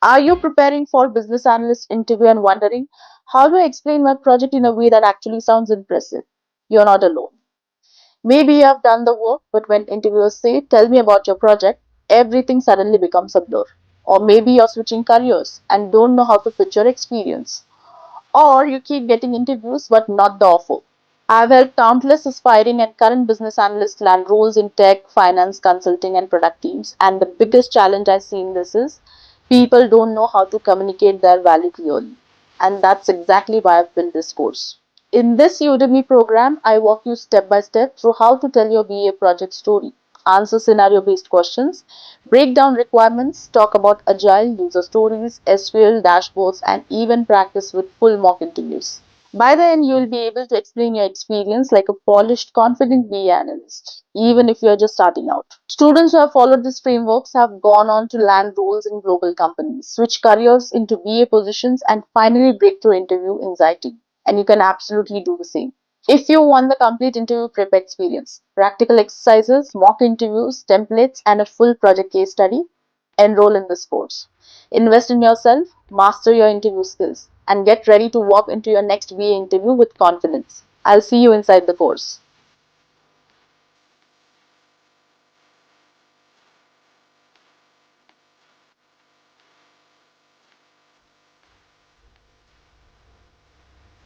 Are you preparing for business analyst interview and wondering, how do I explain my project in a way that actually sounds impressive? You're not alone. Maybe you have done the work, but when interviewers say, tell me about your project, everything suddenly becomes a blur. Or maybe you're switching careers and don't know how to pitch your experience. Or you keep getting interviews but not the offer. I've helped countless aspiring and current business analysts land roles in tech, finance, consulting, and product teams. And the biggest challenge I see in this is people don't know how to communicate their value clearly. And that's exactly why I've built this course. In this Udemy program, I walk you step by step through how to tell your BA project story, answer scenario based questions, break down requirements, talk about agile, user stories, SQL, dashboards, and even practice with full mock interviews. By the end, you will be able to explain your experience like a polished, confident BA analyst, even if you are just starting out. Students who have followed these frameworks have gone on to land roles in global companies, switch careers into BA positions, and finally break through interview anxiety. And you can absolutely do the same. If you want the complete interview prep experience, practical exercises, mock interviews, templates, and a full project case study, enroll in this course. Invest in yourself, master your interview skills, and get ready to walk into your next BA interview with confidence. I'll see you inside the course.